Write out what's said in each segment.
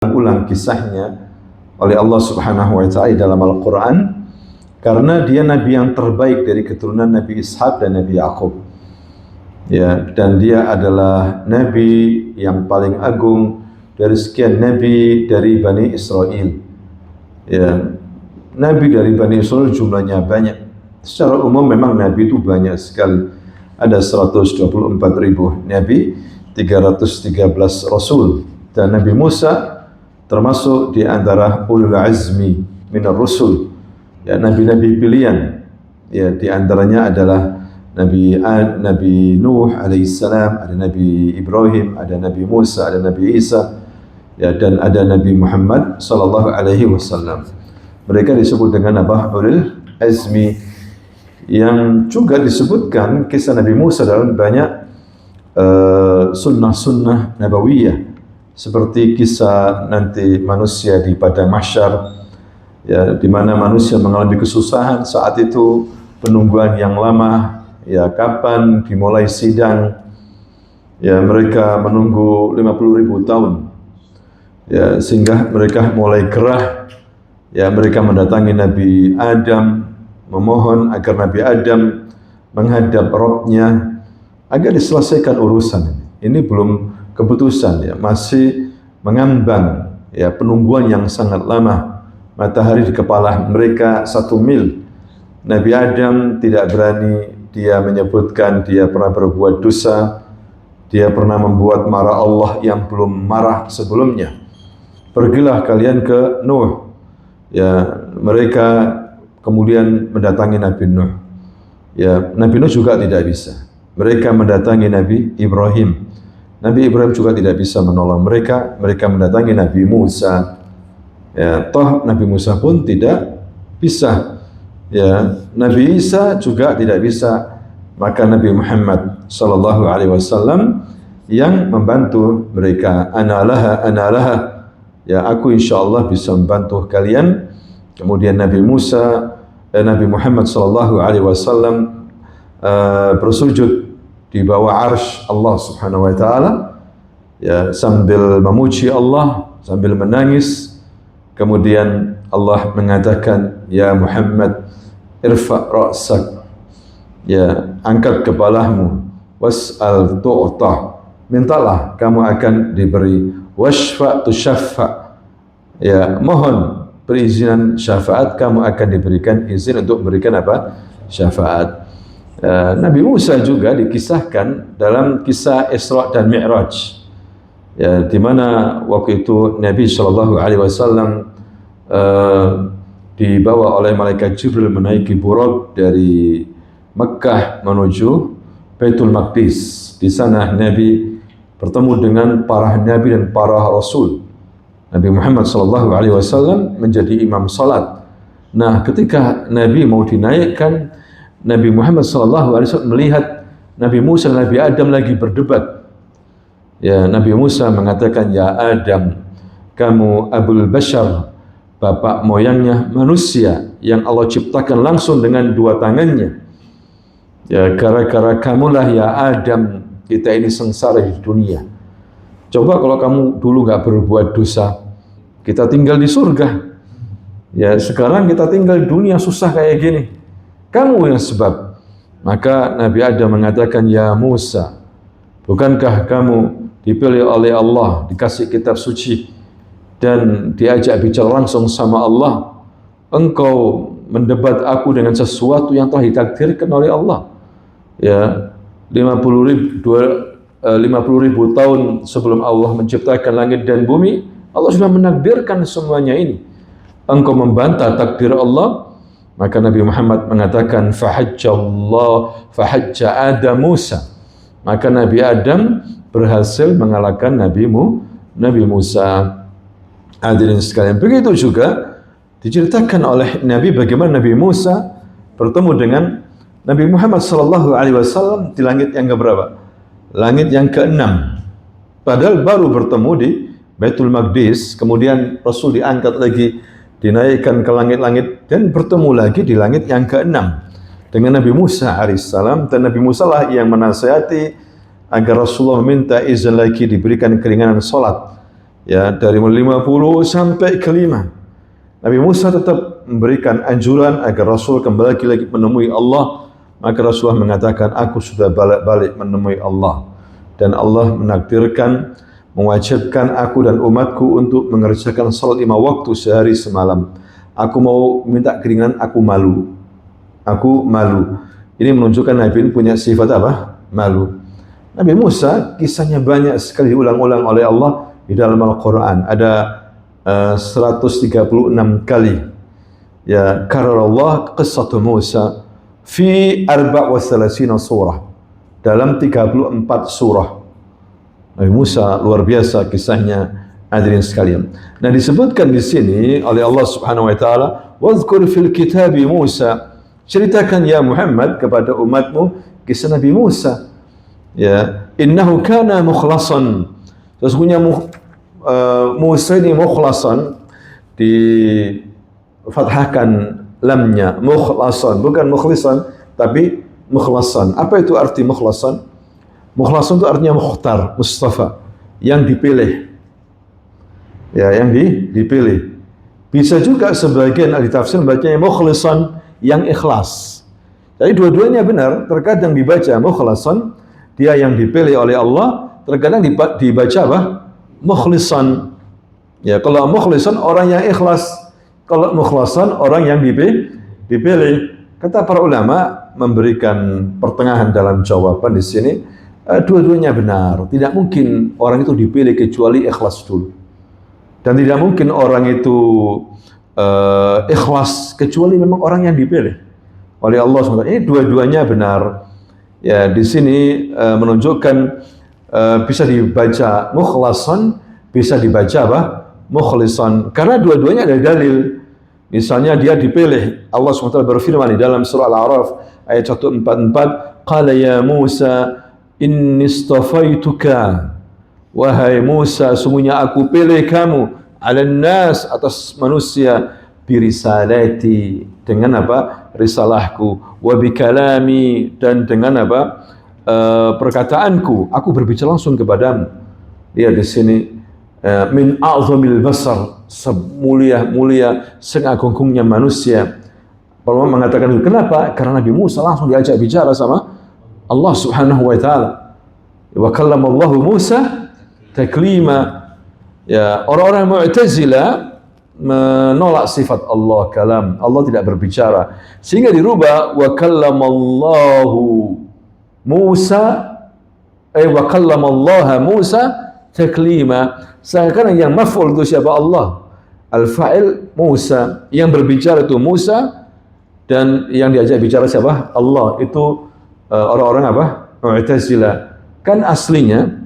ulang kisahnya oleh Allah Subhanahu wa taala dalam Al-Qur'an karena dia nabi yang terbaik dari keturunan Nabi Ishaq dan Nabi Yakub. Ya, dan dia adalah nabi yang paling agung dari sekian nabi dari Bani Israel. Ya, nabi dari Bani Israel jumlahnya banyak. Secara umum memang nabi itu banyak sekali. Ada 124.000 nabi, 313 rasul, dan Nabi Musa termasuk di antara ulul azmi minar rusul, ya, nabi-nabi pilihan. Ya, di antaranya adalah Nabi Nuh alaihissalam, ada Nabi Ibrahim, ada Nabi Musa, ada Nabi Isa, ya, dan ada Nabi Muhammad sallallahu alaihi wasallam. Mereka disebut dengan apa? Ulul azmi, yang juga disebutkan kisah Nabi Musa dalam banyak sunnah-sunnah nabawiyah, seperti kisah nanti manusia di padang mahsyar, ya, di mana manusia mengalami kesusahan saat itu, penungguan yang lama, ya, kapan dimulai sidang, ya, mereka menunggu 50.000 tahun, ya, sehingga mereka mulai gerah, ya, mereka mendatangi Nabi Adam, memohon agar Nabi Adam menghadap Rabb-nya agar diselesaikan urusan. Ini belum keputusan, ya, masih mengambang, ya, penungguan yang sangat lama. Matahari di kepala mereka 1 mil. Nabi Adam tidak berani, dia menyebutkan dia pernah berbuat dosa, dia pernah membuat marah Allah yang belum marah sebelumnya. Pergilah kalian ke Nuh. Ya, mereka kemudian mendatangi Nabi Nuh. Ya, Nabi Nuh juga tidak bisa. Mereka mendatangi Nabi Ibrahim. Nabi Ibrahim juga tidak bisa menolong mereka. Mereka mendatangi Nabi Musa. Ya, toh Nabi Musa pun tidak bisa. Ya, Nabi Isa juga tidak bisa. Maka Nabi Muhammad sallallahu alaihi wasallam yang membantu mereka. Ana laha. Ya, aku insyaallah bisa membantu kalian. Kemudian Nabi Muhammad sallallahu alaihi wasallam bersujud di bawah arsy Allah Subhanahu wa taala, ya, sambil memuji Allah, sambil menangis. Kemudian Allah mengatakan, ya Muhammad, irfa' ra'sak, ya, angkat kepalamu, was'al tu'ta, mintalah kamu akan diberi, washfa' tushaffa, ya, mohon perizinan syafaat, kamu akan diberikan izin untuk memberikan apa? Syafaat. Nabi Musa juga dikisahkan dalam kisah Isra dan Mi'raj, ya, di mana waktu itu Nabi Shallallahu Alaihi Wasallam dibawa oleh malaikat Jibril menaiki buraq dari Mekah menuju Baitul Maqdis. Di sana Nabi bertemu dengan para nabi dan para rasul. Nabi Muhammad Shallallahu Alaihi Wasallam menjadi imam salat. Nah, ketika Nabi mau dinaikkan, Nabi Muhammad SAW melihat Nabi Musa dan Nabi Adam lagi berdebat. Ya, Nabi Musa mengatakan, ya Adam, kamu Abul Bashar, bapak moyangnya manusia yang Allah ciptakan langsung dengan 2 tangannya. Ya, gara-gara kamulah ya Adam, kita ini sengsara di dunia. Coba kalau kamu dulu nggak berbuat dosa, kita tinggal di surga. Ya, sekarang kita tinggal di dunia susah kayak gini. Kamu yang sebab. Maka Nabi Adam mengatakan, ya Musa, bukankah kamu dipilih oleh Allah, dikasih kitab suci, dan diajak bicara langsung sama Allah? Engkau mendebat aku dengan sesuatu yang telah ditakdirkan oleh Allah. Ya, 50.000 tahun sebelum Allah menciptakan langit dan bumi, Allah sudah menakdirkan semuanya ini. Engkau membantah takdir Allah. Maka Nabi Muhammad mengatakan, fahajja Adam Musa. Maka Nabi Adam berhasil mengalahkan Nabi Musa. Hadirin sekalian, begitu juga diceritakan oleh Nabi bagaimana Nabi Musa bertemu dengan Nabi Muhammad sallallahu alaihi wasallam di langit yang keberapa? Langit yang ke-6. Padahal baru bertemu di Baitul Maqdis, kemudian Rasul diangkat lagi, dinaikkan ke langit-langit, dan bertemu lagi di langit yang ke-6 dengan Nabi Musa alaihissalam. Dan Nabi Musa lah yang menasihati agar Rasulullah meminta izin lagi diberikan keringanan salat. Ya, dari 50 sampai ke 5. Nabi Musa tetap memberikan anjuran agar Rasul kembali lagi menemui Allah. Maka Rasulullah mengatakan, aku sudah balik menemui Allah. Dan Allah menakdirkan, mewajibkan aku dan umatku untuk mengerjakan salat 5 waktu sehari semalam. Aku mau minta keringanan, aku malu. Aku malu. Ini menunjukkan Nabi ini punya sifat apa? Malu. Nabi Musa kisahnya banyak sekali diulang-ulang oleh Allah di dalam Al-Quran. Ada 136 kali. Ya, kararallah qissatu Musa fi 34 surah. Dalam 34 surah. Nabi Musa luar biasa kisahnya, hadirin sekalian. Nah, disebutkan di sini oleh Allah Subhanahu wa taala, "Wadhkur fil kitabi Musa." Ceritakan ya Muhammad kepada umatmu kisah Nabi Musa. Ya, innahu kana mukhlasan. Sesungguhnya Musa ini mukhlasan, di fathahkan lamnya, mukhlasan, bukan mukhlisan tapi mukhlasan. Apa itu arti mukhlasan? Mukhlasan itu artinya mukhtar, Mustafa, yang dipilih. Ya, yang dipilih. Bisa juga sebagian ahli tafsir membacanya mukhlisan, yang ikhlas. Jadi dua-duanya benar. Terkadang dibaca mukhlasan, dia yang dipilih oleh Allah. Terkadang dibaca apa? Mukhlisan. Ya, kalau mukhlisan orang yang ikhlas, kalau mukhlasan orang yang dipilih. Kata para ulama memberikan pertengahan dalam jawaban di sini, dua-duanya benar. Tidak mungkin orang itu dipilih kecuali ikhlas dulu. Dan tidak mungkin orang itu ikhlas kecuali memang orang yang dipilih oleh Allah SWT. Ini dua-duanya benar. Ya, di sini menunjukkan bisa dibaca mukhlasan, bisa dibaca apa? Mukhlisan. Karena dua-duanya ada dalil. Misalnya dia dipilih. Allah SWT berfirman di dalam surah Al-A'raf ayat 144, "Qala ya Musa inni istafaituka." Wahai Musa, sungguhnya aku pilih kamu 'alan nas, atas manusia, birisalati, dengan apa? Risalahku, wa bikalami, dan dengan apa? Perkataanku. Aku berbicara langsung kepadamu. Lihat di sini, min a'zamil basar, mulia seagung-agungnya manusia. Para ulama mengatakan, kenapa? Karena Nabi Musa langsung diajak bicara sama Allah Subhanahu wa taala. Wa kallamallahu Musa taklima. Ya, orang-orang Mu'tazilah menolak sifat Allah kalam. Allah tidak berbicara. Sehingga dirubah wa kallamallahu Musa wa kallamallaha Musa taklima. Sekarang yang maf'ul itu siapa? Allah. Al-fa'il Musa, yang berbicara itu Musa, dan yang diajak bicara siapa? Allah. Itu orang-orang apa? Mu'tazilah. Kan aslinya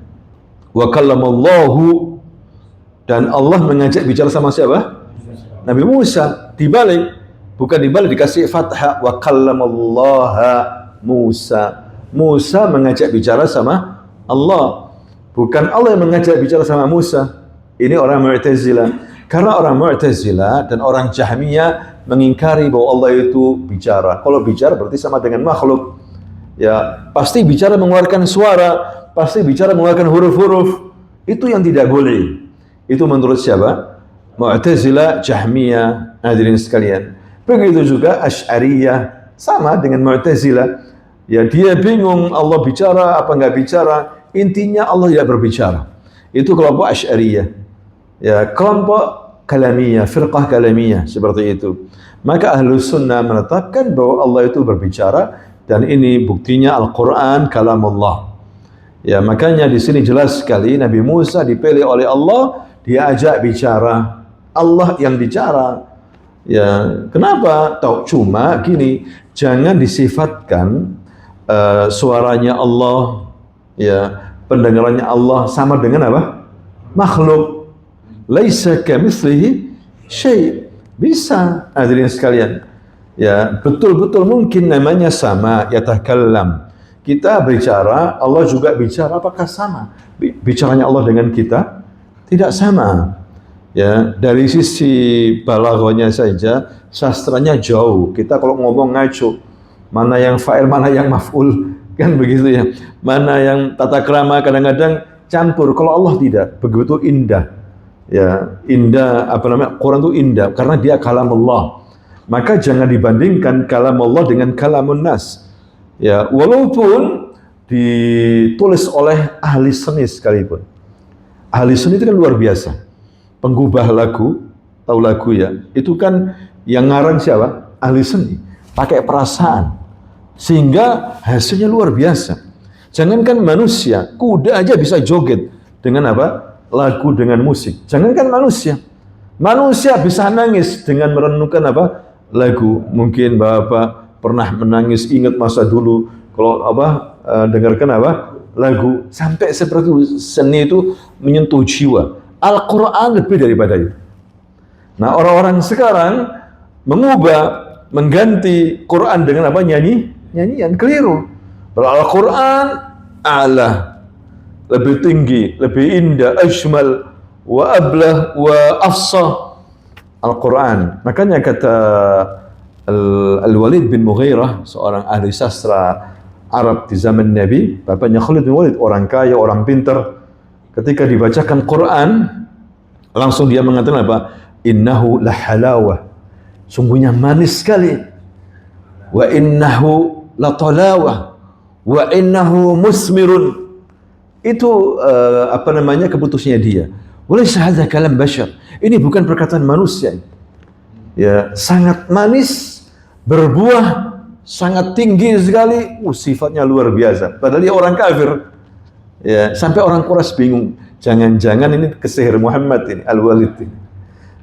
wa kallamallahu, dan Allah mengajak bicara sama siapa? Nabi Musa. Dibalik, bukan dibalik, dikasih fathah wa kallamallaha Musa. Musa mengajak bicara sama Allah, bukan Allah yang mengajak bicara sama Musa. Ini orang Mu'tazilah. Karena orang Mu'tazilah dan orang Jahmiyah mengingkari bahwa Allah itu bicara. Kalau bicara berarti sama dengan makhluk. Ya, pasti bicara mengeluarkan suara, pasti bicara mengeluarkan huruf-huruf. Itu yang tidak boleh. Itu menurut siapa? Mu'tazilah, Jahmiyah, hadirin sekalian. Begitu juga Asy'ariyah, sama dengan Mu'tazilah. Ya, dia bingung Allah bicara apa enggak bicara. Intinya Allah tidak berbicara. Itu kelompok Asy'ariyah. Ya, kelompok Kalamiyah, firqah Kalamiyah, seperti itu. Maka Ahlus Sunnah menetapkan bahwa Allah itu berbicara, dan ini buktinya Al-Quran, kalamullah. Ya, makanya di sini jelas sekali Nabi Musa dipilih oleh Allah, dia ajak bicara. Allah yang bicara. Ya, kenapa? Tahu, cuma gini, jangan disifatkan suaranya Allah, ya, pendengarannya Allah sama dengan apa? Makhluk. Laisa kamitslihi syai'. Bisa, hadirin sekalian. Ya, betul-betul mungkin namanya sama, yatakallam. Kita bicara, Allah juga bicara, apakah sama? Bicaranya Allah dengan kita? Tidak sama. Ya, dari sisi balaghahnya saja, sastranya jauh. Kita kalau ngomong ngaco, mana yang fa'il, mana yang maf'ul, kan begitu ya. Mana yang tata krama kadang-kadang campur. Kalau Allah tidak, begitu indah. Ya, indah, apa namanya? Quran itu indah karena dia kalam Allah. Maka jangan dibandingkan kalam Allah dengan kalamun nas. Ya, walaupun ditulis oleh ahli seni sekalipun. Ahli seni itu kan luar biasa. Penggubah lagu, tahu lagu ya? Itu kan yang ngarang siapa? Ahli seni. Pakai perasaan. Sehingga hasilnya luar biasa. Jangankan manusia, kuda aja bisa joget dengan apa? Lagu dengan musik. Jangankan manusia. Manusia bisa nangis dengan merenungkan apa? Lagu. Mungkin Bapak pernah menangis ingat masa dulu kalau apa dengarkan apa? Lagu. Sampai seperti itu, seni itu menyentuh jiwa. Al-Qur'an lebih daripada itu. Nah, orang-orang sekarang mengganti Quran dengan apa? Nyanyian keliru. Al-Quran a'la, lebih tinggi, lebih indah, ajmal, wa ablah, wa afsah. Al-Quran. Makanya kata Al-Walid bin Mughirah, seorang ahli sastra Arab di zaman Nabi, bapaknya Khalid bin Walid, orang kaya, orang pintar. Ketika dibacakan Quran, langsung dia mengatakan apa? Innahu lahalawah. Sungguhnya manis sekali. Wa innahu latalawah. Wa innahu musmirun. Itu apa namanya keputusnya dia. Walaysa hadza kalam bashar. Ini bukan perkataan manusia. Ya, sangat manis, berbuah, sangat tinggi sekali, sifatnya luar biasa. Padahal dia orang kafir. Ya, sampai orang Quraisy bingung. Jangan-jangan ini kesihir Muhammad ini, Al-Walid ini.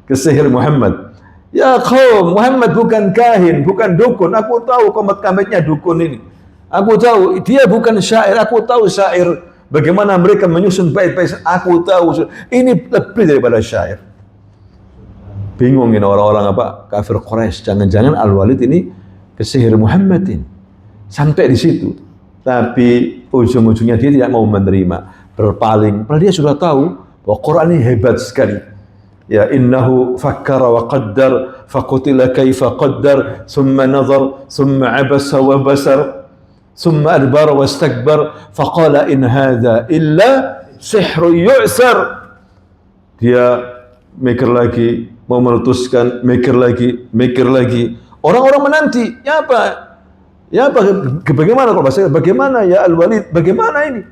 Kesihir Muhammad. Ya kaum, Muhammad bukan kahin, bukan dukun. Aku tahu komat-kamatnya dukun ini. Aku tahu dia bukan syair. Aku tahu syair. Bagaimana mereka menyusun bait-bait. Aku tahu. Ini lebih daripada syair. Bingungin orang-orang apa? Kafir Quraisy. Jangan-jangan Al-Walid ini kesihir Muhammad ini. Sampai di situ. Tapi ujung-ujungnya dia tidak mau menerima. Berpaling. Padahal dia sudah tahu bahwa Quran ini hebat sekali. Ya, innahu fakkara wa qaddar faqutila kaifa qaddar thumma nazar thumma abasa wa basar thumma adbara wastakbar faqala in hadza illa sihrun yu'sar. Dia mikir lagi, mau meletuskan, mikir lagi. Orang-orang menanti, ya apa? Ya apa? Bagaimana kalau bahasa? Bagaimana ya Al-Walid? Bagaimana ini?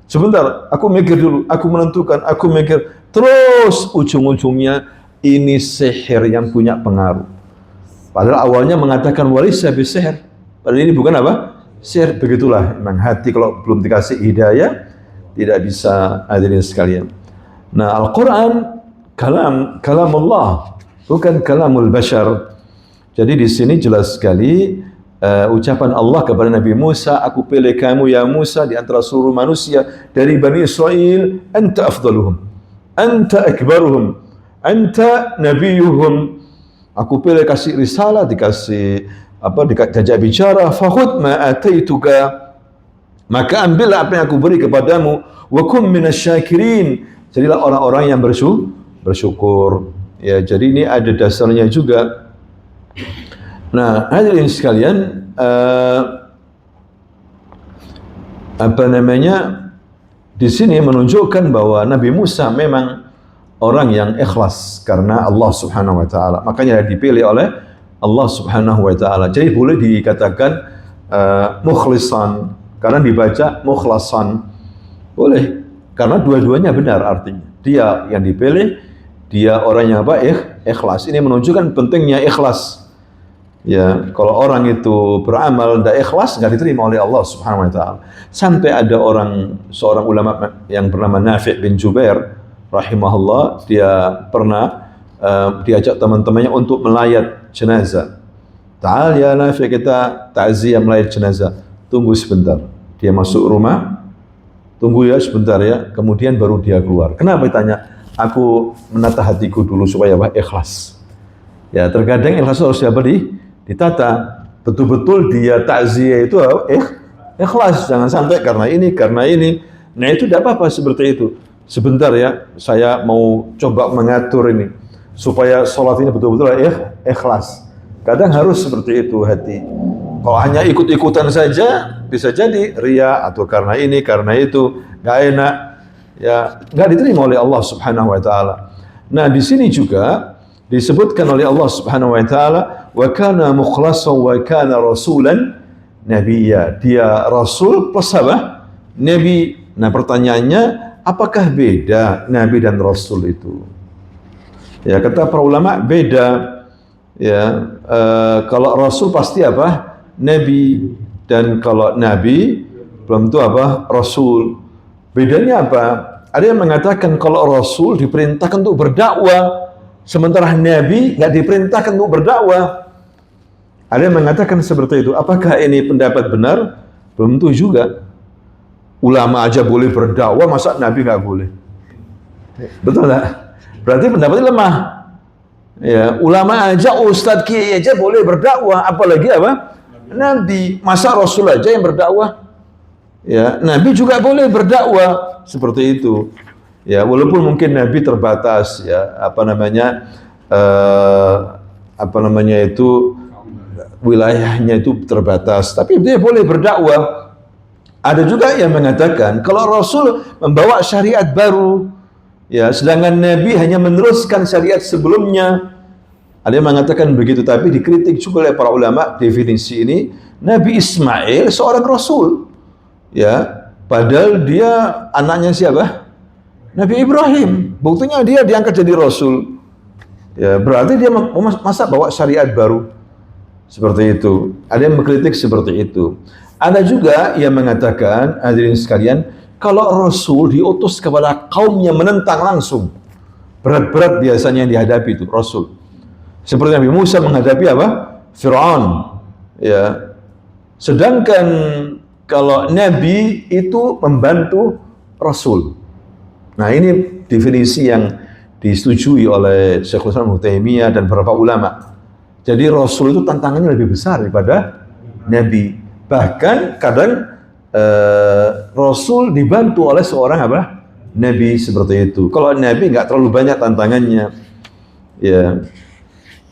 Sebentar, aku mikir dulu, aku menentukan, aku mikir. Terus ujung-ujungnya ini sihir yang punya pengaruh. Padahal awalnya mengatakan walaysa bisihir. Padahal ini bukan apa? Sihir. Begitulah memang hati kalau belum dikasih hidayah tidak bisa, hadirin sekalian. Nah, Al-Quran kalam Allah, bukan kalamul bashar. Jadi di sini jelas sekali ucapan Allah kepada Nabi Musa, aku pilih kamu ya Musa di antara seluruh manusia dari Bani Israel, anta afdaluhum, anta akbaruhum, anta nabiyuhum. Aku pilih kasih risalah, dikasih apa, diajak bicara, fakhudh ma ataituka, maka ambillah apa yang aku beri kepadamu, wa kum minasyakirin, jadilah orang-orang yang bersyukur. Ya, jadi ini ada dasarnya juga. Nah, hadirin sekalian, apa namanya, di sini menunjukkan bahwa Nabi Musa memang orang yang ikhlas karena Allah Subhanahu wa taala. Makanya dipilih oleh Allah Subhanahu wa taala. Jadi boleh dikatakan mukhlisan karena dibaca mukhlasan. Boleh karena dua-duanya benar artinya. Dia yang dipilih, dia orang yang apa? Ikhlas. Ini menunjukkan pentingnya ikhlas. Ya, kalau orang itu beramal tidak ikhlas, nggak diterima oleh Allah Subhanahu wa taala. Sampai ada seorang ulama yang bernama Nafi' bin Jubair rahimahullah, dia pernah diajak teman-temannya untuk melayat jenazah. Ta'al ya Nafi', kita ta'ziyah melayat jenazah. Tunggu sebentar. Dia masuk rumah, tunggu ya sebentar ya, kemudian baru dia keluar. Kenapa ditanya? Aku menata hatiku dulu supaya ikhlas. Ya, terkadang ikhlas harus ditata. Betul-betul dia takziah itu ikhlas, jangan sampai karena ini. Nah, itu tidak apa-apa seperti itu. Sebentar ya, saya mau coba mengatur ini supaya sholat ini betul-betul ikhlas. Kadang harus seperti itu hati. Kalau hanya ikut-ikutan saja, bisa jadi ria atau karena ini, karena itu, nggak enak. Ya, nggak diterima oleh Allah Subhanahu wa taala. Nah, di sini juga disebutkan oleh Allah Subhanahu wa taala, wa kana mukhlasan wa kana rasulan nabiyya. Dia rasul plus apa? Nabi. Nah, pertanyaannya, apakah beda nabi dan rasul itu? Ya, kata para ulama beda. Ya, kalau rasul pasti apa? Nabi, dan kalau nabi belum tentu apa? Rasul. Bedanya apa? Ada yang mengatakan kalau rasul diperintahkan untuk berdakwah, sementara nabi nggak diperintahkan untuk berdakwah. Ada yang mengatakan seperti itu. Apakah ini pendapat benar? Belum tentu juga. Ulama aja boleh berdakwah, masa nabi nggak boleh? Betul nggak? Berarti pendapatnya lemah. Ya, ulama aja, ustadz kiai aja boleh berdakwah, apalagi apa? Nabi. Masa rasul aja yang berdakwah? Ya, nabi juga boleh berdakwah seperti itu. Ya, walaupun mungkin nabi terbatas, ya, itu wilayahnya itu terbatas, tapi dia boleh berdakwah. Ada juga yang mengatakan kalau rasul membawa syariat baru, ya, sedangkan nabi hanya meneruskan syariat sebelumnya. Ada yang mengatakan begitu, tapi dikritik juga oleh para ulama definisi ini. Nabi Ismail seorang rasul, ya, padahal dia anaknya siapa? Nabi Ibrahim. Buktinya dia diangkat jadi rasul. Ya, berarti dia masa bawa syariat baru seperti itu. Ada yang mengkritik seperti itu. Ada juga yang mengatakan, hadirin sekalian, kalau rasul diutus kepada kaum yang menentang langsung, berat-berat biasanya yang dihadapi itu rasul. Seperti Nabi Musa menghadapi apa? Fir'aun. Ya. Sedangkan kalau nabi itu membantu rasul. Nah, ini definisi yang disetujui oleh Syekhul Islam Ibnu Taimiyah dan beberapa ulama. Jadi rasul itu tantangannya lebih besar daripada nabi. Bahkan kadang rasul dibantu oleh seorang apa? Nabi, seperti itu. Kalau nabi nggak terlalu banyak tantangannya. Ya.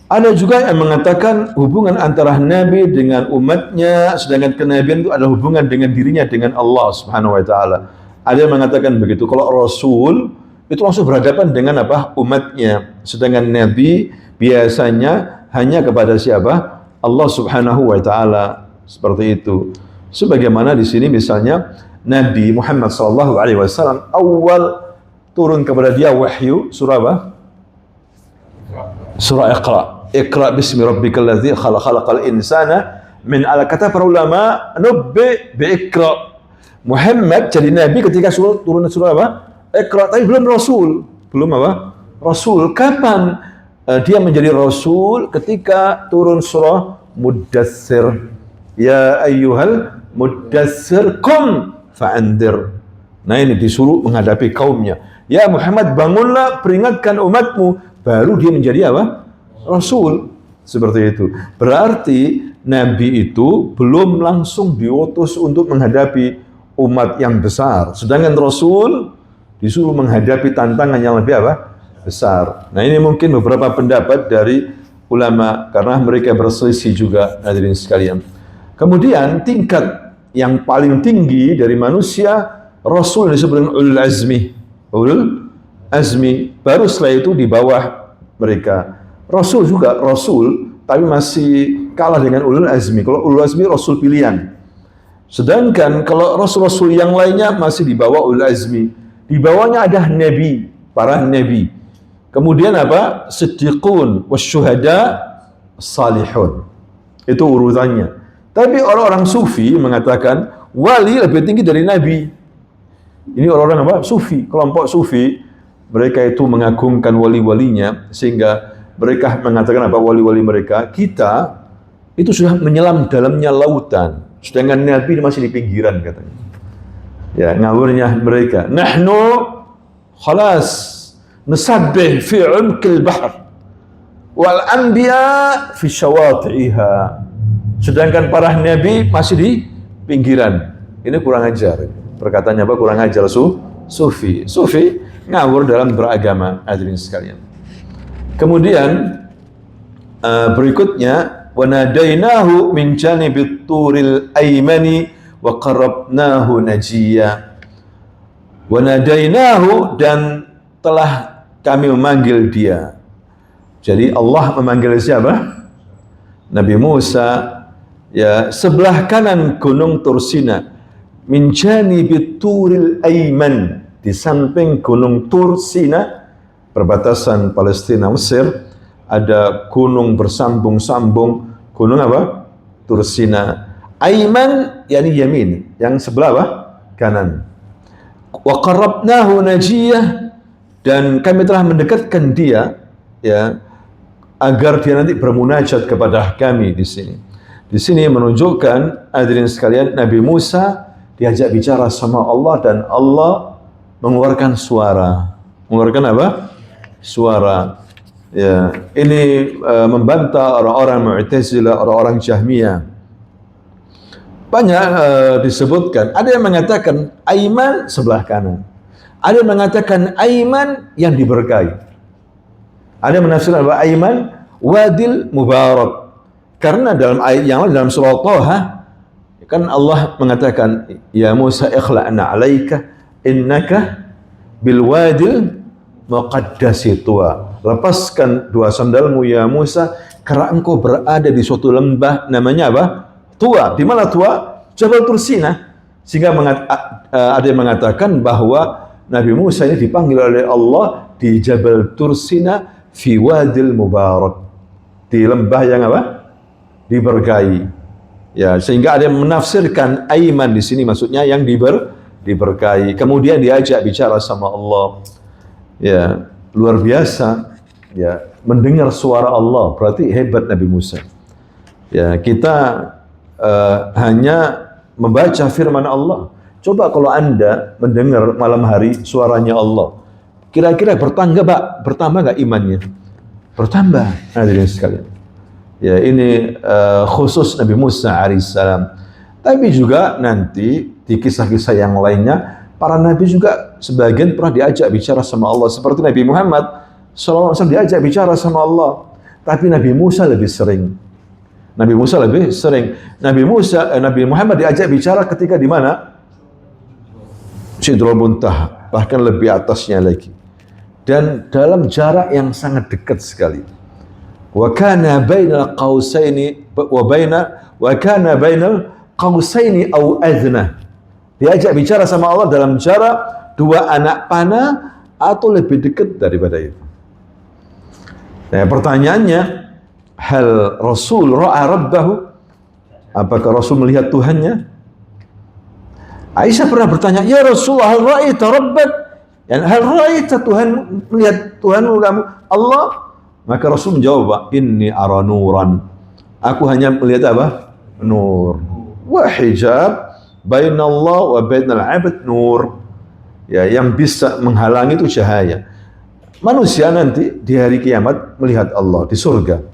Ada juga yang mengatakan hubungan antara nabi dengan umatnya, sedangkan kenabian itu adalah hubungan dengan dirinya dengan Allah Subhanahu wa taala. Ada yang mengatakan begitu. Kalau rasul itu langsung berhadapan dengan apa? Umatnya. Sedangkan nabi biasanya hanya kepada siapa? Allah Subhanahu wa taala. Seperti itu. Sebagaimana di sini misalnya Nabi Muhammad sallallahu alaihi wasallam awal turun kepada dia wahyu surah apa? Surah Iqra. Iqra bismi rabbikal ladzi khalaq, khalaqal insana min 'alaq. Kata para ulama, nubbi bi Iqra. Muhammad jadi nabi ketika turun surah apa? Iqra, tapi belum rasul. Belum apa? Rasul. Kapan dia menjadi rasul? Ketika turun surah Muddatsir. Ya ayyuhal muddatsir qum fa'andir. Nah, ini disuruh menghadapi kaumnya. Ya Muhammad, bangunlah, peringatkan umatmu. Baru dia menjadi apa? Rasul. Seperti itu. Berarti nabi itu belum langsung diutus untuk menghadapi umat yang besar. Sedangkan rasul disuruh menghadapi tantangan yang lebih apa? Besar. Nah, ini mungkin beberapa pendapat dari ulama karena mereka berselisih juga, hadirin sekalian. Kemudian tingkat yang paling tinggi dari manusia, rasul disebut dengan ulul azmi. Ulul azmi. Baru setelah itu di bawah mereka. Rasul juga rasul, tapi masih kalah dengan ulul azmi. Kalau ulul azmi rasul pilihan. Sedangkan kalau rasul-rasul yang lainnya masih di bawah ulul azmi. Di bawahnya ada nabi, para nabi. Kemudian apa? Siddiqun wasyuhada salihun. Itu urutannya. Tapi orang-orang sufi mengatakan wali lebih tinggi dari nabi. Ini orang-orang apa? Sufi, kelompok sufi. Mereka itu mengagungkan wali-walinya sehingga mereka mengatakan apa? Wali-wali mereka, kita itu sudah menyelam dalamnya lautan. Sedangkan nabi masih di pinggiran katanya. Ya, ngawurnya mereka. Nahnu khalas nasabbih fi umqil bahr wal anbiya fi syawati'iha. Sedangkan para nabi masih di pinggiran. Ini kurang ajar. Perkataannya apa? Kurang ajar. Sufi ngawur dalam beragama, hadirin sekalian. Kemudian berikutnya, wa nadainahu min janibit turil aymani wa qarrabnahu najiya. Wa nadainahu, dan telah kami memanggil dia. Jadi Allah memanggil siapa? Nabi Musa, ya, sebelah kanan gunung Tursina, min janibit turil aiman, di samping gunung Tursina, perbatasan Palestina Mesir, ada gunung bersambung-sambung, gunung apa? Tursina. Aiman yakni yamin, yang sebelah apa? Kanan. Wa qarrabnahu najiyah, dan kami telah mendekatkan dia, ya, agar dia nanti bermunajat kepada kami di sini. Di sini menunjukkan, hadirin sekalian, Nabi Musa diajak bicara sama Allah dan Allah mengeluarkan suara. Mengeluarkan apa? Suara. Ya, ini membantah orang-orang Mu'tazilah, orang-orang Jahmiyah. Banyak disebutkan. Ada yang mengatakan Aiman sebelah kanan. Ada yang mengatakan Aiman yang diberkahi. Ada yang menafsirkan bahwa Aiman Wadil Mubarak. Karena dalam ayat yang lain, dalam surah Taha, kan Allah mengatakan, ya Musa ikhla'na alaika innaka bil wadil muqaddasi tuwa. Lepaskan dua sandalmu ya Musa, karena engkau berada di suatu lembah namanya apa? Tua. Di mana Tua? Jabal Tursina. Sehingga ada yang mengatakan bahwa Nabi Musa ini dipanggil oleh Allah di Jabal Tursina fi wadil mubarak, di lembah yang apa? Diberkahi. Ya, sehingga ada yang menafsirkan Aiman di sini maksudnya yang diberkahi. Kemudian diajak bicara sama Allah. Ya, luar biasa. Ya, mendengar suara Allah, berarti hebat Nabi Musa. Ya, kita hanya membaca firman Allah. Coba kalau Anda mendengar malam hari suaranya Allah, kira-kira bertambah nggak imannya? Bertambah, hadirin sekalian. Ya, ini khusus Nabi Musa alaihissalam. Tapi juga nanti di kisah-kisah yang lainnya, para nabi juga sebagian pernah diajak bicara sama Allah. Seperti Nabi Muhammad SAW diajak bicara sama Allah. Tapi Nabi Musa lebih sering. Nabi Muhammad diajak bicara ketika di mana? Sidratul Muntaha, bahkan lebih atasnya lagi. Dan dalam jarak yang sangat dekat sekali. Wa kana bainal qausaini aw adna. Diajak bicara sama Allah dalam jarak dua anak panah atau lebih dekat daripada itu. Nah, pertanyaannya, hal Rasul ra'a rabbahu? Apakah Rasul melihat Tuhannya? Aisyah pernah bertanya, ya Rasulullah, hal ra'aita rabbak? Hal ra'aita Tuhan, melihat Tuhanmu kamu? Allah? Maka Rasul menjawab, inni ara nuran. Aku hanya melihat apa? Nur. Wa hijab bainallah wa bainal 'abd nur. Ya, yang bisa menghalangi itu cahaya. Manusia nanti di hari kiamat melihat Allah di surga.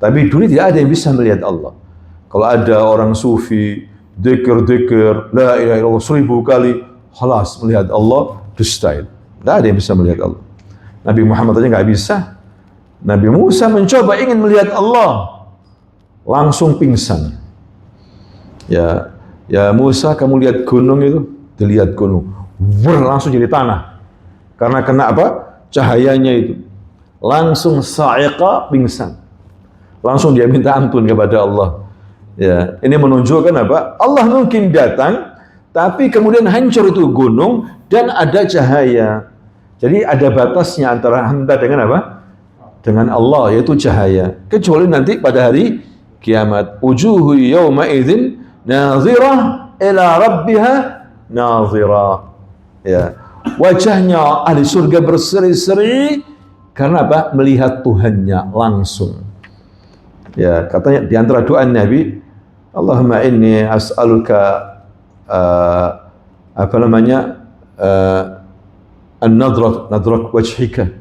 Tapi dunia tidak ada yang bisa melihat Allah. Kalau ada orang sufi, dzikir, la ilaha illallah 1000 kali, khalas melihat Allah, dusta. Tidak ada yang bisa melihat Allah. Nabi Muhammad aja nggak bisa. Nabi Musa mencoba ingin melihat Allah, langsung pingsan. Ya Musa, kamu lihat gunung itu? Dilihat gunung, langsung jadi tanah. Karena kena apa? Cahayanya itu. Langsung sa'iqa, pingsan. Langsung dia minta ampun kepada Allah. Ya, ini menunjukkan apa? Allah mungkin datang, tapi kemudian hancur itu gunung dan ada cahaya. Jadi ada batasnya antara hamba dengan apa? Dengan Allah, yaitu cahaya. Kecuali nanti pada hari kiamat. Wujuhu yawma idzin nazirah ila rabbiha nazirah. Ya. Wajahnya ahli surga berseri-seri karena apa? Melihat Tuhannya langsung. Ya, katanya di antara doa Nabi, Allahumma inni as'aluka an-nadrat wajhika.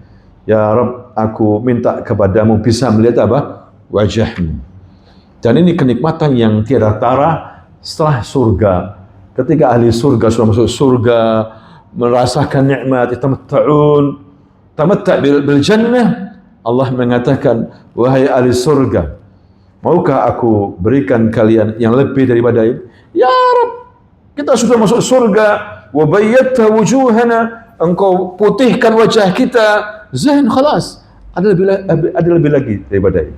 Ya Rabb, aku minta kepadamu bisa melihat apa? Wajahmu. Dan ini kenikmatan yang tiada tara setelah surga. Ketika ahli surga sudah masuk surga, merasakan nikmat, tamatta' bil jannah, Allah mengatakan, wahai ahli surga, maukah aku berikan kalian yang lebih daripada ini? Ya Rabb, kita sudah masuk surga, wa bayyatta wujuhana, engkau putihkan wajah kita, Zain khalas. Ada lebih lagi daripada itu.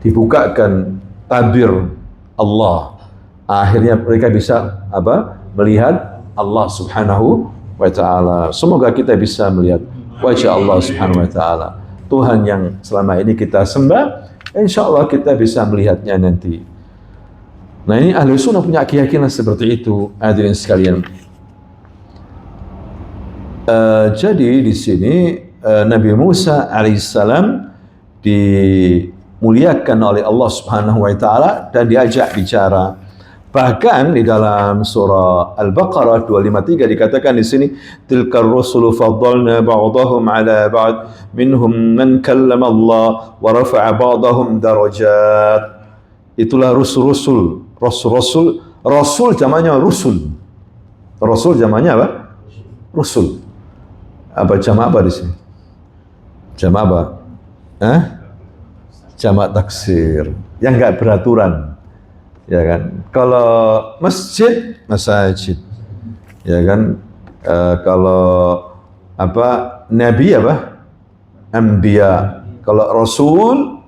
Dibukakan tabir Allah. Akhirnya mereka bisa melihat Allah Subhanahu wa taala. Semoga kita bisa melihat wajah Allah Subhanahu wa taala. Tuhan yang selama ini kita sembah, insyaallah kita bisa melihatnya nanti. Nah, ini ahli sunnah punya keyakinan seperti itu, hadirin sekalian. Jadi di sini Nabi Musa alaihissalam dimuliakan oleh Allah Subhanahu wa taala dan diajak bicara. Bahkan di dalam surah Al-Baqarah 253 dikatakan di sini tilkar rusulu faddalna ba'dahum 'ala ba'd minhum man kallama Allah wa rafa'a ba'dahum darajat. Itulah rasul jamaknya rusul. Rasul jamaknya apa? Rusul. Apa jamak apa di sini? Jamak apa? Jamak taksir yang enggak beraturan. Ya kan? Kalau masjid, masajid. Ya kan? Kalau nabi anbiya. Kalau rasul,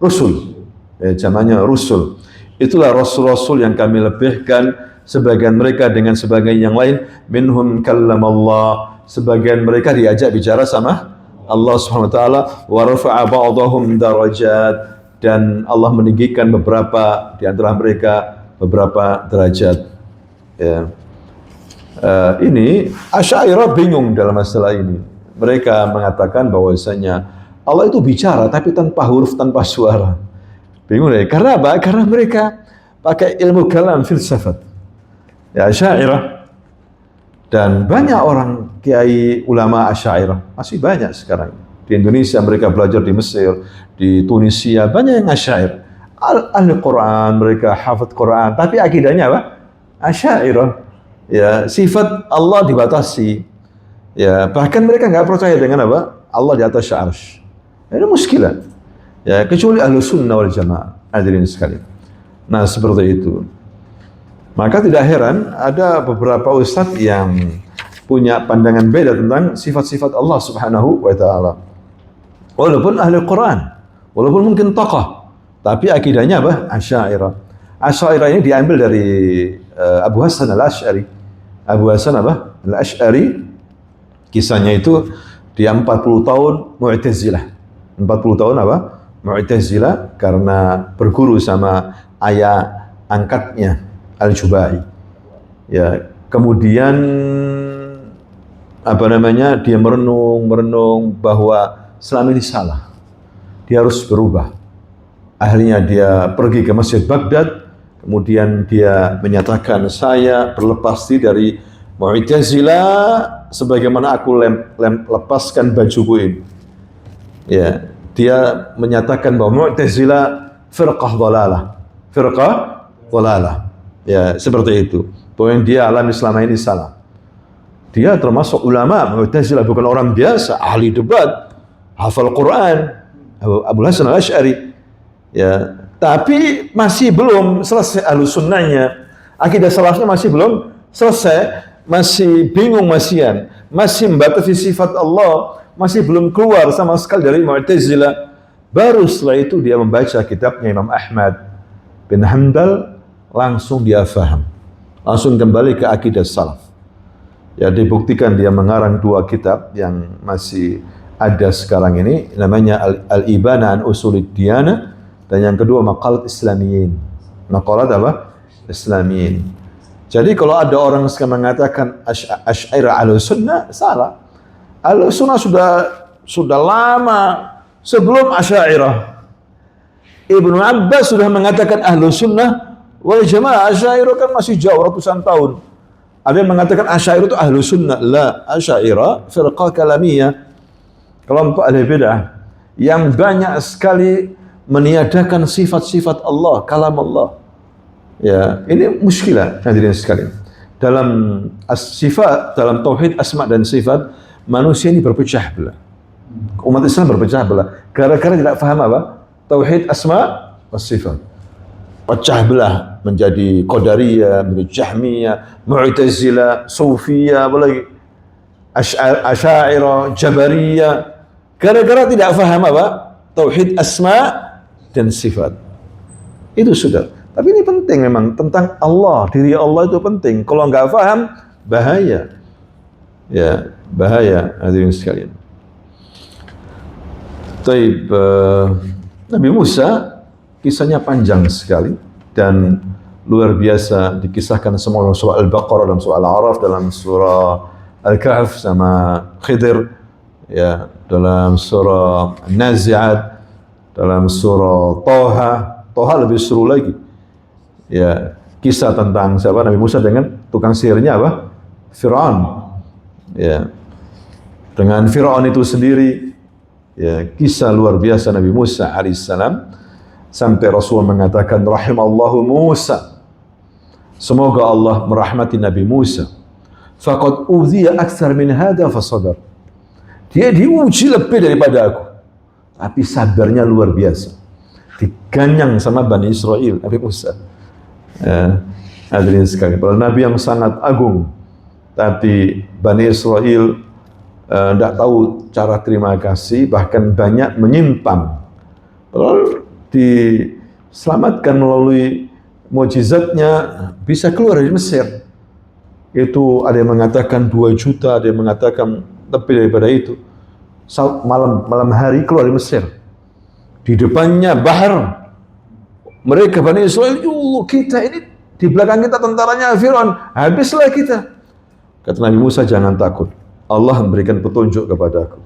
rusul. Ya, jamaknya rusul. Itulah rasul-rasul yang kami lebihkan, sebagian mereka dengan sebagian yang lain. Minhum kallamallah, sebagian mereka diajak bicara sama Allah Subhanahu wa taala, wa rafa'a ba'dahum darajat, dan Allah meninggikan beberapa di antara mereka beberapa derajat. Ya. Ini Asy'ariyah bingung dalam masalah ini. Mereka mengatakan bahwasanya Allah itu bicara tapi tanpa huruf, tanpa suara. Bingung deh. Karena apa? Karena mereka pakai ilmu kalam, filsafat. Ya, Asy'ariyah. Dan banyak orang kiai ulama Asy'ariyah, masih banyak sekarang. Di Indonesia mereka belajar di Mesir, di Tunisia, banyak yang Asy'ariyah. Ahli Quran, mereka hafaz Quran, tapi akidahnya apa? Asy'ariyah. Ya, sifat Allah dibatasi. Ya, bahkan mereka nggak percaya dengan apa? Allah di atas arsy. Ini muskilah. Ya, kecuali ahli sunnah wal jamaah, hadirin sekalian. Nah, seperti itu. Maka tidak heran ada beberapa ustadz yang punya pandangan beda tentang sifat-sifat Allah Subhanahu wa taala. Walaupun ahli Quran, walaupun mungkin tokoh, tapi akidahnya apa? Asy'ariyah. Asy'ariyah ini diambil dari Abu Hasan al-Asy'ari. Abu Hasan al-Asy'ari, kisahnya itu dia 40 tahun Mu'tazilah. 40 tahun Mu'tazilah karena berguru sama ayah angkatnya Al-Jubai. Ya, kemudian dia merenung bahwa selama ini salah. Dia harus berubah. Akhirnya dia pergi ke Masjid Baghdad, kemudian dia menyatakan, saya berlepas diri dari Mu'tazilah sebagaimana aku lepaskan bajuku ini. Ya, dia menyatakan bahwa Mu'tazilah firqah dhalalah. Ya, seperti itu. Bahwa yang dia alami selama ini salah. Dia termasuk ulama Mu'tazilah, bukan orang biasa, ahli debat, hafal Quran, Abu Hasan al-Asy'ari. Ya, tapi masih belum selesai ahlussunnahnya. Akidah salafnya masih belum selesai, masih bingung masih membatasi sifat Allah, masih belum keluar sama sekali dari Mu'tazilah. Baru setelah itu dia membaca kitabnya Imam Ahmad bin Hanbal, langsung dia faham, langsung kembali ke akidah salaf. Ya, dibuktikan dia mengarang 2 kitab yang masih ada sekarang ini, namanya Al-Ibana an Usulid Diyanah, dan yang kedua Maqalat Islamiyin. Maqalat Islamiyin. Jadi kalau ada orang sekarang mengatakan Asy'ariyah Ahlussunnah, salah. Ahlussunnah sudah lama sebelum Asy'ariyah. Ibnu Abbas sudah mengatakan Ahlussunnah wal Jamaah. Asy'ariyah kan masih jauh ratusan tahun. Ada yang mengatakan Asy'ariyah itu Ahlussunnah. La, Asy'ariyah firqah kalamiyah, kelompok ahli bidah yang banyak sekali meniadakan sifat-sifat Allah, kalam Allah. Ya, ini muskilah hadirin sekalian. Dalam sifat, dalam tauhid asma dan sifat, manusia ini berpecah belah. Umat Islam berpecah belah gara-gara tidak paham apa? Tauhid asma wa sifat. Pecah belah menjadi Qadariyah, menjadi Jahmiyah, Mu'tazilah, Sufiyah, apalagi Asy'ariyah, Jabariyah. Gara-gara tidak faham apa? Tauhid asma dan sifat. Itu sudah. Tapi ini penting memang tentang Allah, diri Allah itu penting. Kalau nggak paham, bahaya. Ya, bahaya hadirin sekalian. Taib, Nabi Musa kisahnya panjang sekali dan luar biasa, dikisahkan semua dalam surah Al-Baqarah, dalam surah Al-A'raf, dalam surah Al-Kahf sama Khidir, ya, dalam surah An-Nazi'at, dalam surah Toha. Toha lebih seru lagi. Ya, kisah tentang siapa? Nabi Musa dengan tukang sihirnya apa? Fir'aun. Ya. Dengan Fir'aun itu sendiri, ya, kisah luar biasa Nabi Musa alaihissalam, sampai Rasul mengatakan rahimallahu Musa, semoga Allah merahmati Nabi Musa, faqad udhiya aktsar min hadza fasabar, dia diuji lebih daripada aku tapi sabarnya luar biasa, diganyang sama Bani Israel Nabi Musa. Hadirin sekalian, para nabi yang sangat agung, tapi Bani Israel tidak tahu cara terima kasih, bahkan banyak menyimpang. Padahal diselamatkan melalui mukjizatnya, bisa keluar dari Mesir. Itu ada yang mengatakan 2 juta, ada yang mengatakan lebih daripada itu. Malam hari keluar dari Mesir. Di depannya bahar. Mereka Bani Israel, kita ini di belakang kita tentaranya Fir'aun, habislah kita. Kata Nabi Musa, jangan takut, Allah memberikan petunjuk kepada aku.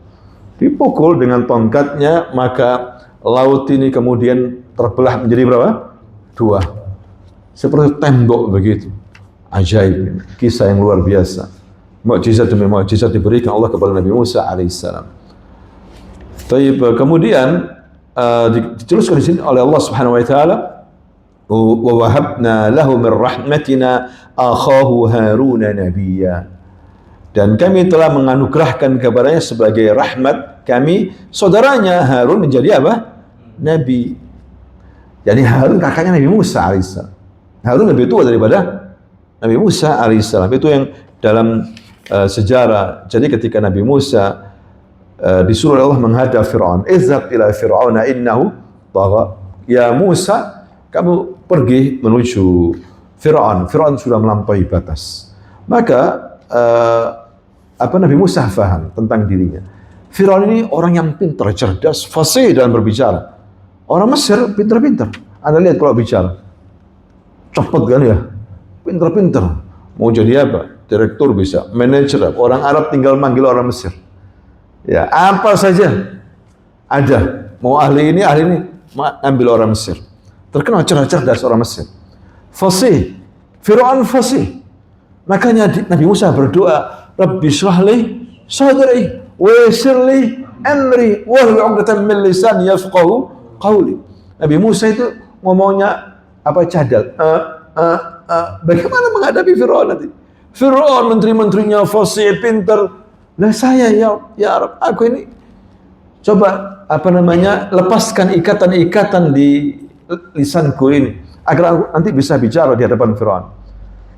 Dipukul dengan tongkatnya, maka laut ini kemudian terbelah menjadi berapa? 2. Seperti tembok begitu. Ajaib, kisah yang luar biasa. Mukjizat demi mukjizat diberikan Allah kepada Nabi Musa alaihissalam. Kemudian diteruskan di sini oleh Allah Subhanahu wa taala, wa wahabna lahu min rahmatina akhahu Harun nabiyya. Dan kami telah menganugerahkan kepadanya sebagai rahmat kami saudaranya Harun menjadi apa? Nabi. Jadi Harun kakaknya Nabi Musa alaihissalam. Harun lebih tua daripada Nabi Musa alaihissalam. Itu yang dalam sejarah. Jadi ketika Nabi Musa disuruh Allah menghadap Fir'aun, izhab ila Fir'auna innahu tagha. Ya Musa, kamu pergi menuju Fir'aun. Fir'aun sudah melampaui batas. Maka Nabi Musa faham tentang dirinya. Fir'aun ini orang yang pintar, cerdas, fasih dalam berbicara. Orang Mesir pintar-pintar. Anda lihat kalau bicara, cepat kan ya, pintar-pintar. Mau jadi apa? Direktur bisa, manajer. Orang Arab tinggal manggil orang Mesir. Ya, apa saja ada. Mau ahli ini, ambil orang Mesir. Terkenal cerdas orang Mesir. Fasih. Fir'aun fasih. Makanya Nabi Musa berdoa, Rabbi shrah li sadri wa yassir li amri wahlul 'uqdatam min lisani yafqahu qawli. Nabi Musa itu ngomongnya apa cadal. Bagaimana menghadapi Fir'aun nanti? Fir'aun menteri-menterinya fasih, pintar. Lah saya ya Arab, aku ini coba lepaskan ikatan-ikatan di lisanku ini agar aku nanti bisa bicara di hadapan Fir'aun.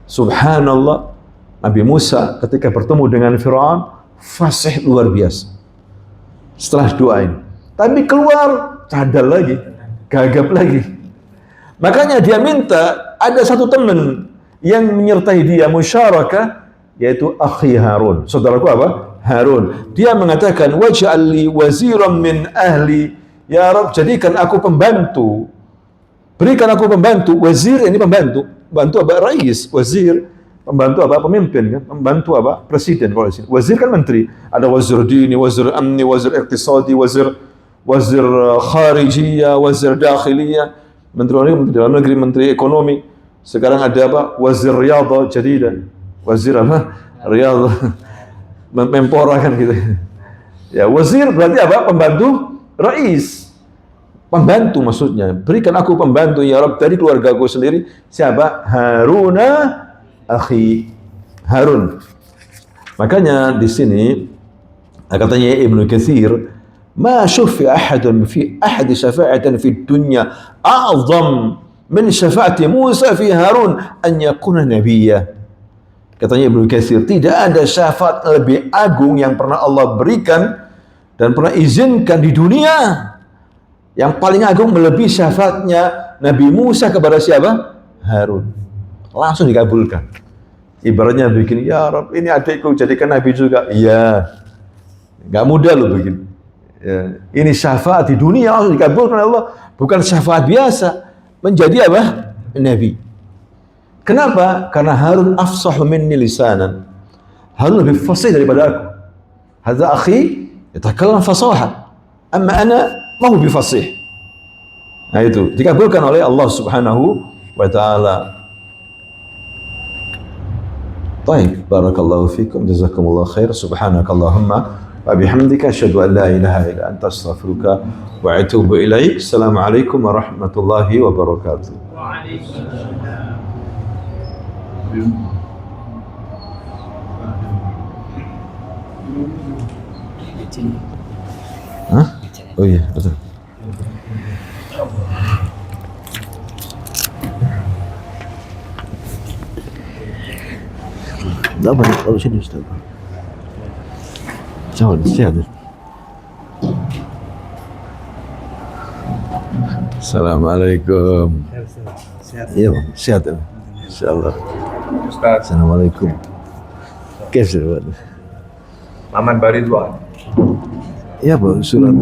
Subhanallah, Nabi Musa ketika bertemu dengan Fir'aun fasih luar biasa. Setelah doa ini, tapi keluar cadal lagi, gagap lagi. Makanya dia minta ada satu teman yang menyertai dia musyarakah, yaitu akhi Harun. Saudaraku apa? Harun. Dia mengatakan, waj'al li waziran min ahli. Ya Rabb, jadikan aku pembantu. Berikan aku pembantu. Wazir ini pembantu. Pembantu apa? Rais. Wazir. Pembantu apa? Pemimpin kan? Pembantu apa? Presiden kalau di sini. Wazir kan menteri. Ada wazir dini, wazir amni, wazir iqtisadi, wazir kharijiyah, wazir dakhiliyah. Menteri dalam negeri, menteri ekonomi. Sekarang ada apa? Wazir riyadhah jadidan. Wazir apa? Riyadhah. Mempora kan gitu. Ya, wazir berarti apa? Pembantu rais. Pembantu maksudnya. Berikan aku pembantu ya Rabb dari keluarga aku sendiri. Siapa? Haruna akhi. Harun. Makanya di sini katanya Ibnu Katsir, ma syufi ahadun fi ahad syafa'atan fi dunya a'zam min syafa'ati Musa fi Harun an yakuna nabiyya. Katanya Ibnu Katsir, tidak ada syafaat lebih agung yang pernah Allah berikan dan pernah izinkan di dunia. Yang paling agung melebihi syafaatnya Nabi Musa kepada siapa? Harun. Langsung dikabulkan. Ibaratnya bikin, ya Rabb, ini adikku jadikan Nabi juga. Iya, nggak mudah loh bikin. Ya. Ini syafaat di dunia langsung dikabulkan Allah. Bukan syafaat biasa, menjadi apa? Nabi. Kenapa? Karena Harun afsahu minni lisanan. Harun lebih fasih daripada aku. Hadza akhi yatakallam fasaha. Amma ana ma huwa bifasih. Nah itu dikabulkan oleh Allah Subhanahu wa taala. Baik, barakallahu fikum, jazakumullah khair. Subhanakallahumma wa bihamdika asyhadu an la ilaha illa anta astaghfiruka wa atubu ilaik. Assalamualaikum warahmatullahi wabarakatuh. Waalaikumsalam. Hah? Oh iya, betul. Tidak apa, kalau sini Ustaz. Jauh, sehat. Assalamualaikum. Iya, sehat. Insyaallah. Ustaz. Assalamualaikum. Kaifa? Maman Baridwan. Iya, Bu, surat.